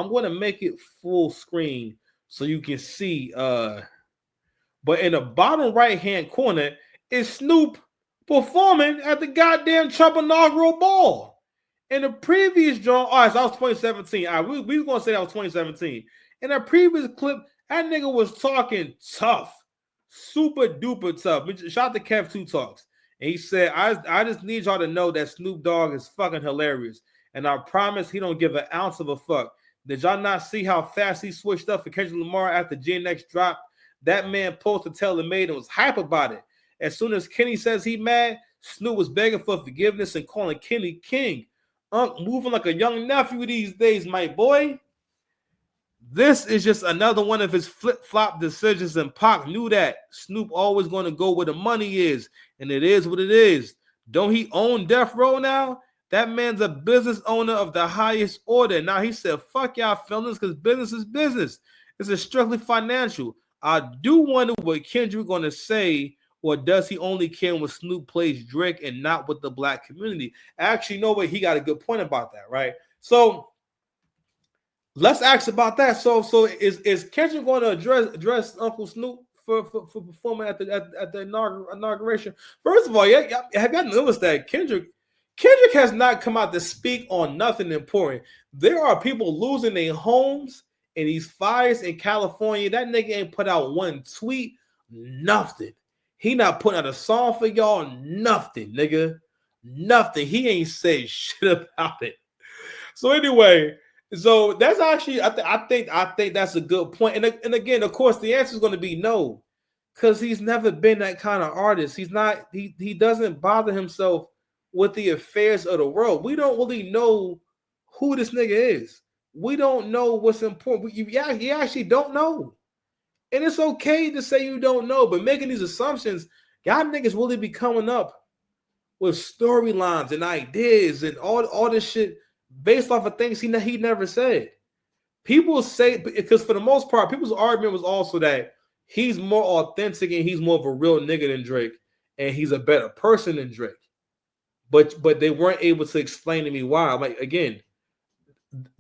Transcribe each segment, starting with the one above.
I'm going to make it full screen so you can see. But in the bottom right hand corner is Snoop performing at the goddamn Trump inaugural ball. In the previous draw, all right, so that was 2017. All right, we were gonna say that was 2017. In a previous clip, that nigga was talking tough, super duper tough. Shout out to Kev Two Talks. And he said, I just need y'all to know that Snoop Dogg is fucking hilarious. And I promise he don't give an ounce of a fuck. Did y'all not see how fast he switched up for Kendrick Lamar after GNX dropped? That man posted Taylor Made and was hype about it. As soon as Kenny says he mad, Snoop was begging for forgiveness and calling Kenny king. Moving like a young nephew these days, my boy. This is just another one of his flip-flop decisions, and Pac knew that. Snoop always going to go where the money is, and it is what it is. Don't he own Death Row now? That man's a business owner of the highest order. Now he said, fuck y'all feelings, because business is business. It's strictly financial. I do wonder what Kendrick going to say, or does he only care when Snoop plays Drake and not with the black community? Actually, you know what? He got a good point about that, right? So let's ask about that. So is Kendrick going to address Uncle Snoop for performing at the inauguration? First of all, yeah, have y'all noticed that Kendrick has not come out to speak on nothing important? There are people losing their homes in these fires in California. That nigga ain't put out one tweet, nothing. He not putting out a song for y'all, nothing, nigga. Nothing. He ain't said shit about it. So anyway, so that's actually, I think that's a good point. And again, of course, the answer is going to be no, because he's never been that kind of artist. He's not, he doesn't bother himself with the affairs of the world. We don't really know who this nigga is. We don't know what's important. You actually don't know. And it's okay to say you don't know, but making these assumptions, y'all niggas really be coming up with storylines and ideas and all this shit based off of things he never said. People say, because for the most part, people's argument was also that he's more authentic and he's more of a real nigga than Drake, and he's a better person than Drake. But they weren't able to explain to me why. Like, again,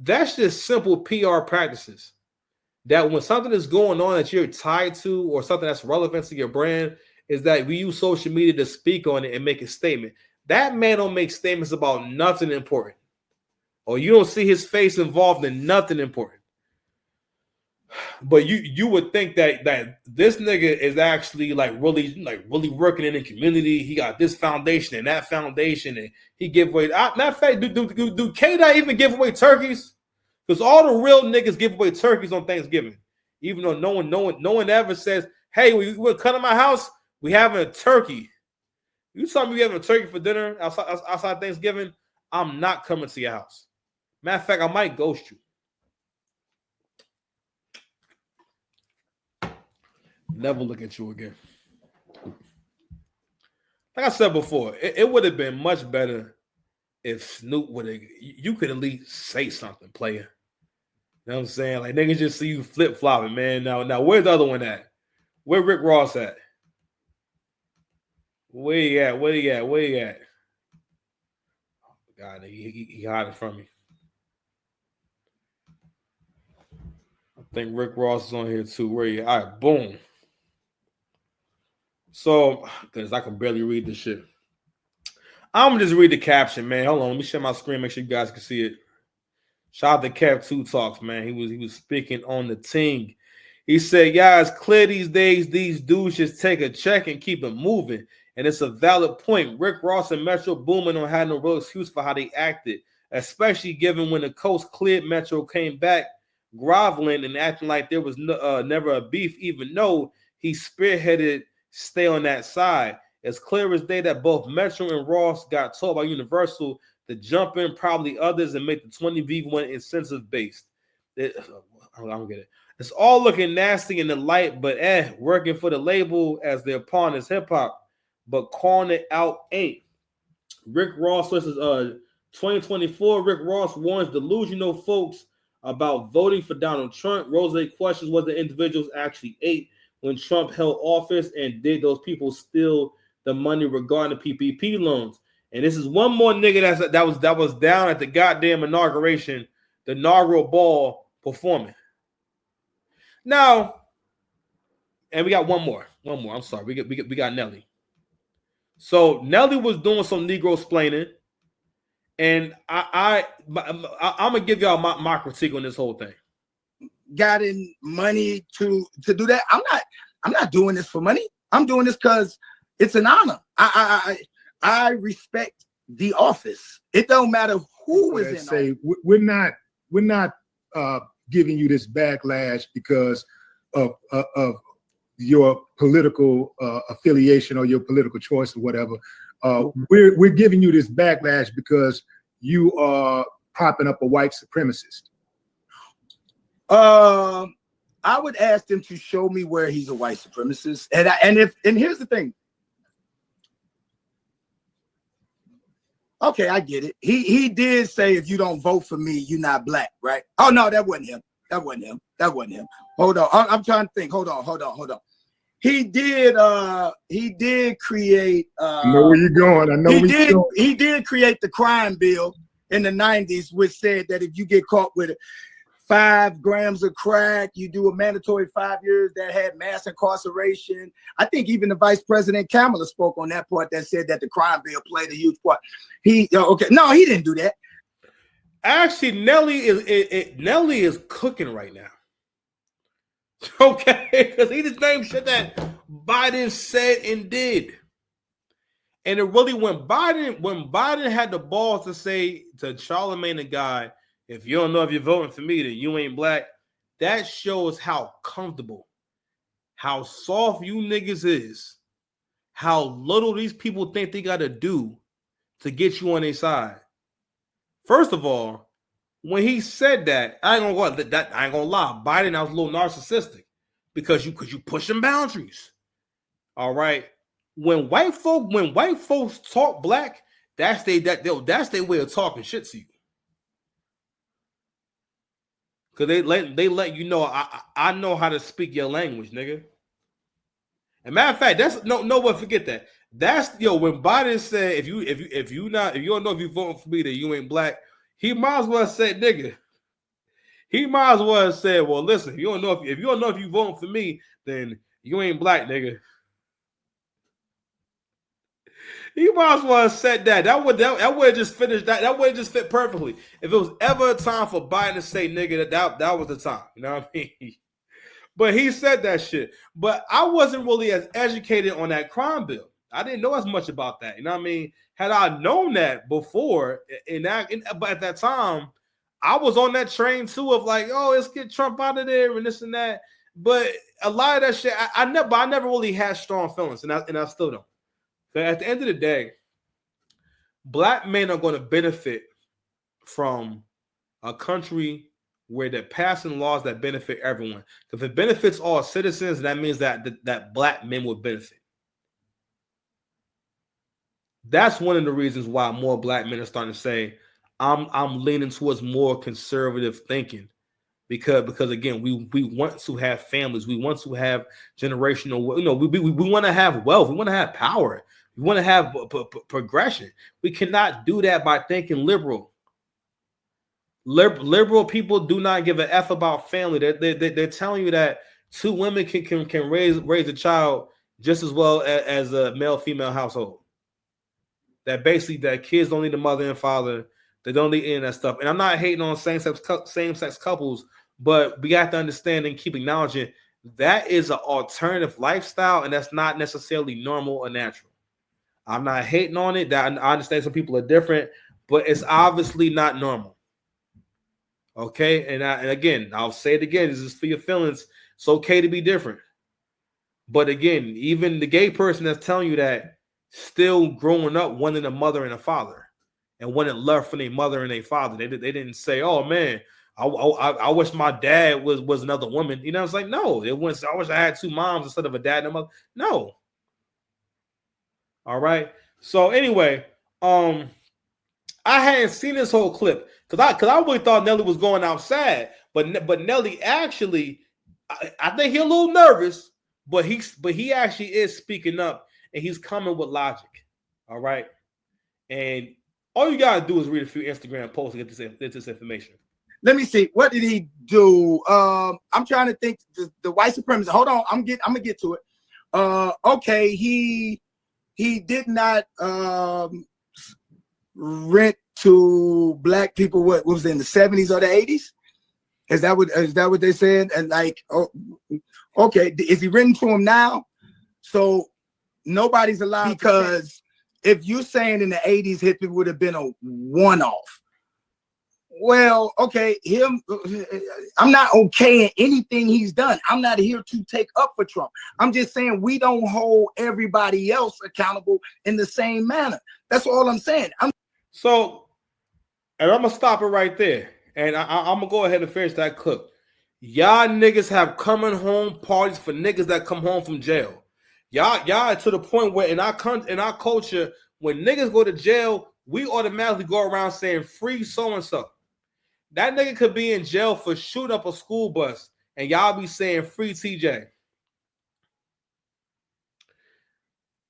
that's just simple PR practices. That when something is going on that you're tied to or something that's relevant to your brand, is that we use social media to speak on it and make a statement. That man don't make statements about nothing important. Or you don't see his face involved in nothing important. But you would think that this nigga is actually really working in the community. He got this foundation and that foundation, and he give away. Matter of fact, do K-Dot even give away turkeys? Because all the real niggas give away turkeys on Thanksgiving, even though no one ever says, "Hey, we're cutting my house. We having a turkey." You tell me we having a turkey for dinner outside Thanksgiving, I'm not coming to your house. Matter of fact, I might ghost you. Never look at you again. Like I said before, it would have been much better if Snoop would have. You could at least say something, player. You know what I'm saying? Like, niggas just see you flip flopping, man. Now, where's the other one at? Where Rick Ross at? Where he at? Where he at? Oh, God, he hiding from me. I think Rick Ross is on here too. Where he at? All right, boom. So, because I can barely read this shit. I'm gonna just read the caption, man. Hold on, let me share my screen, make sure you guys can see it. Shout out to Kev Two Talks, man. He was speaking on the ting. He said, "Yeah, it's clear these days these dudes just take a check and keep it moving, and it's a valid point. Rick Ross and Metro Boomin don't have no real excuse for how they acted, especially given when the coast cleared. Metro came back groveling and acting like there was never a beef, even though he spearheaded stay on that side. It's clear as day that both Metro and Ross got told by Universal to jump in, probably others, and make the 20v1 incentive based. I don't get it. It's all looking nasty in the light, but working for the label as their pawn is hip hop, but calling it out ain't." Rick Ross versus 2024. Rick Ross warns delusional folks about voting for Donald Trump. Rose questions whether individuals actually ate when Trump held office, and did those people steal the money regarding the PPP loans. And this is one more nigga that was down at the goddamn inauguration, the inaugural ball performing. Now, and we got one more. I'm sorry. We got Nelly. So Nelly was doing some Negro splaining, and I'm gonna give y'all my critique on this whole thing. Got in money to do that. I'm not doing this for money. I'm doing this because it's an honor. I respect the office. It don't matter who is in say office. We're not giving you this backlash because of your political affiliation or your political choice or whatever. We're giving you this backlash because you are propping up a white supremacist. I would ask them to show me where he's a white supremacist, and here's the thing. Okay, I get it. He did say if you don't vote for me, you're not black, right? Oh no, that wasn't him. That wasn't him. Hold on, I'm trying to think. Hold on. He did create. I know where you're going. I know where you're going. He did create the crime bill in the 90s, which said that if you get caught with 5 grams of crack, you do a mandatory 5 years. That had mass incarceration. I think even the Vice President Kamala spoke on that part that said that the crime bill played a huge part. He didn't do that. Actually, Nelly is cooking right now. Okay, because he just named shit that Biden said and did. And it really when Biden had the balls to say to Charlemagne the guy, if you don't know if you're voting for me, then you ain't black. That shows how comfortable, how soft you niggas is, how little these people think they gotta do to get you on their side. First of all, when he said that, I ain't gonna lie. Biden, I was a little narcissistic because you pushing boundaries. All right. When white folks talk black, that's their way of talking shit to you. Cause they let you know I know how to speak your language, nigga. And matter of fact, that's no one forget that. That's when Biden said if you don't know if you voting for me, then you ain't black. He might as well have said nigga. He might as well have said, well, listen, if you don't know if you voting for me, then you ain't black, nigga. He might as well have said that. That would have just finished that. That would have just fit perfectly. If it was ever a time for Biden to say nigga, that was the time. You know what I mean? But he said that shit. But I wasn't really as educated on that crime bill. I didn't know as much about that. You know what I mean? Had I known that before, but at that time, I was on that train too of like, oh, let's get Trump out of there and this and that. But a lot of that shit, I never really had strong feelings, and I still don't. But at the end of the day, black men are going to benefit from a country where they're passing laws that benefit everyone. If it benefits all citizens, that means that black men will benefit. That's one of the reasons why more black men are starting to say, I'm leaning towards more conservative thinking. Because again, we want to have families. We want to have generational, we want to have wealth. We want to have power. We want to have progression. We cannot do that by thinking liberal. Liberal people do not give a F about family. They're telling you that 2 women can raise a child just as well as a male-female household. That basically that kids don't need a mother and father. They don't need any of that stuff. And I'm not hating on same-sex couples, but we have to understand and keep acknowledging that is an alternative lifestyle, and that's not necessarily normal or natural. I'm not hating on it. That I understand some people are different, but it's obviously not normal. Okay, and again, I'll say it again. This is for your feelings. It's okay to be different, but again, even the gay person that's telling you that still growing up wanting a mother and a father, and wanting love from their mother and their father. They didn't say, "Oh man, I wish my dad was another woman." You know, it's like no. It was I wish I had 2 moms instead of a dad and a mother. No. All right. So anyway, I hadn't seen this whole clip because I really thought Nelly was going outside, but Nelly actually, I think he's a little nervous, but he actually is speaking up and he's coming with logic. All right, and all you gotta do is read a few Instagram posts to get this information. Let me see. What did he do? I'm trying to think. The white supremacist. Hold on. I'm gonna get to it. Okay. He did not rent to black people. What was it, in the 70s or the 80s? Is that what they said? And like, oh, okay. Is he renting to him now? So nobody's allowed, because if you're saying in the 80s hippie would have been a one-off. Well, okay, I'm not okaying anything he's done. I'm not here to take up for Trump. I'm just saying we don't hold everybody else accountable in the same manner. That's all I'm saying. So, and I'm gonna stop it right there, and I'm gonna go ahead and finish that clip. Y'all niggas have coming home parties for niggas that come home from jail. Y'all to the point where in our culture, when niggas go to jail, we automatically go around saying free so and so. That nigga could be in jail for shooting up a school bus, and y'all be saying free TJ.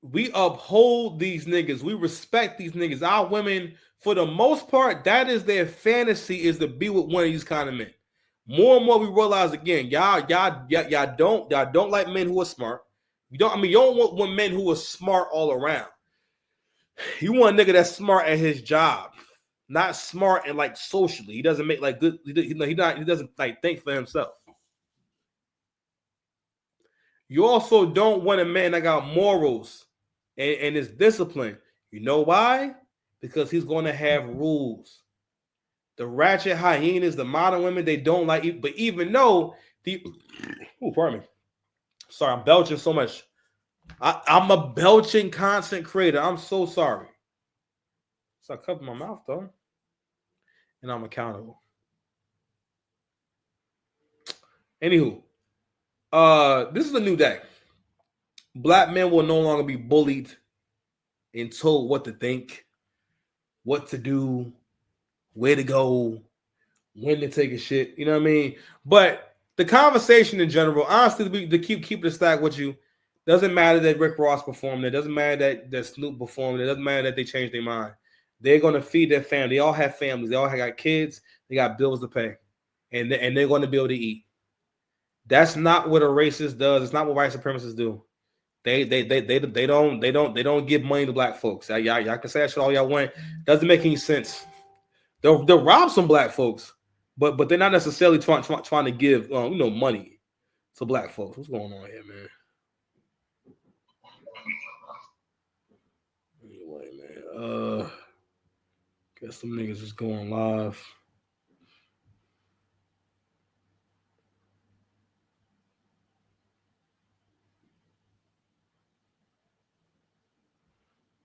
We uphold these niggas. We respect these niggas. Our women, for the most part, that is their fantasy, is to be with one of these kind of men. More and more we realize again, y'all don't like men who are smart. You don't want men who are smart all around. You want a nigga that's smart at his job, not smart and like socially. He doesn't make like good. He doesn't like think for himself. You also don't want a man that got morals and is disciplined. You know why? Because he's going to have rules. The ratchet hyenas, the modern women, they don't like it. But even though pardon me. Sorry, I'm belching so much. I'm a belching content creator. I'm so sorry. So I covered my mouth though. And I'm accountable. Anywho, this is a new day. Black men will no longer be bullied and told what to think, what to do, where to go, when to take a shit. You know what I mean? But the conversation in general, honestly, to keep the stack with you, doesn't matter that Rick Ross performed. It doesn't matter that Snoop performed. It doesn't matter that they changed their mind. They're going to feed their family. They all have families. They all got kids. They got bills to pay. And they're going to be able to eat. That's not what a racist does. It's not what white supremacists do. They don't give money to black folks. Y'all can say that shit all y'all want. Doesn't make any sense. They'll rob some black folks, but they're not necessarily trying to give money to black folks. What's going on here, man? Anyway, man. Guess some niggas is going live.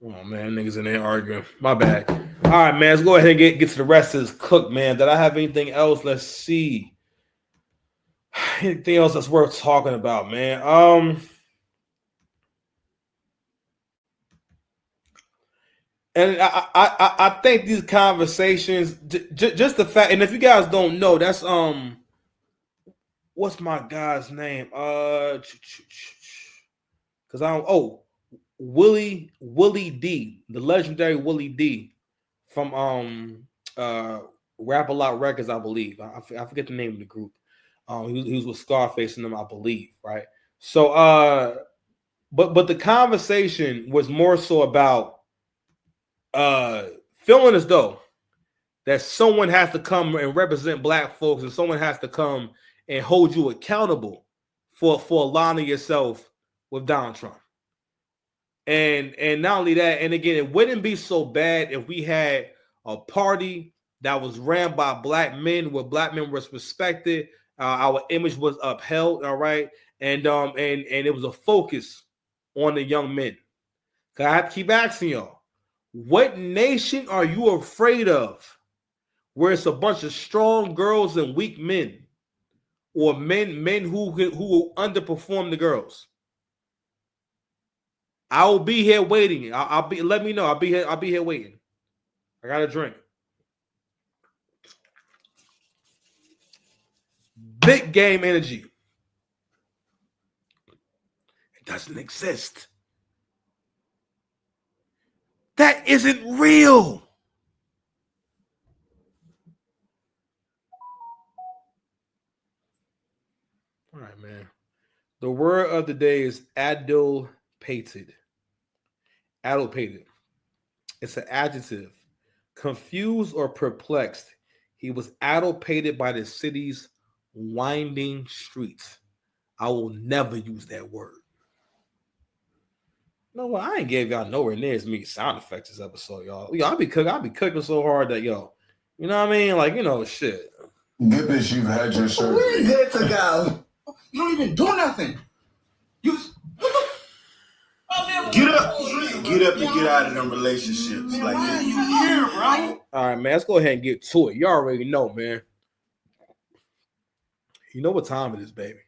Oh man, niggas in there arguing. My bad. All right, man. Let's go ahead and get to the rest of this cook, man. Did I have anything else? Let's see. Anything else that's worth talking about, man? And I think these conversations, just the fact, and if you guys don't know, that's what's my guy's name? Because Willie D, the legendary Willie D from Rap A Lot Records, I believe. I forget the name of the group. He was with Scarface and them, I believe, right? So but the conversation was more so about feeling as though that someone has to come and represent black folks, and someone has to come and hold you accountable for aligning yourself with Donald Trump. And not only that, and again, it wouldn't be so bad if we had a party that was ran by black men, where black men was respected, our image was upheld, all right, and it was a focus on the young men. I have to keep asking y'all, what nation are you afraid of, where it's a bunch of strong girls and weak men, or men who will underperform the girls? I will be here waiting. I'll be. Let me know. I'll be here. I'll be here waiting. I got a drink. Big game energy. It doesn't exist. That isn't real. All right, man. The word of the day is adulpated. Adulpated. It's an adjective. Confused or perplexed. He was adulpated by the city's winding streets. I will never use that word. No, well, I ain't gave y'all nowhere near as many sound effects this episode, y'all. I'll be cooking so hard that you know what I mean? Like, shit. Good bitch, you've had your surgery. We're good to go. You don't even do nothing. You Get up and get out of them relationships. man, Like, why are you here, bro? All right, man. Let's go ahead and get to it. You already know, man. You know what time it is, baby.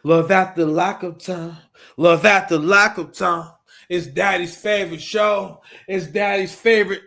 Love at the lack of time. Love at the lack of time. It's daddy's favorite show. It's daddy's favorite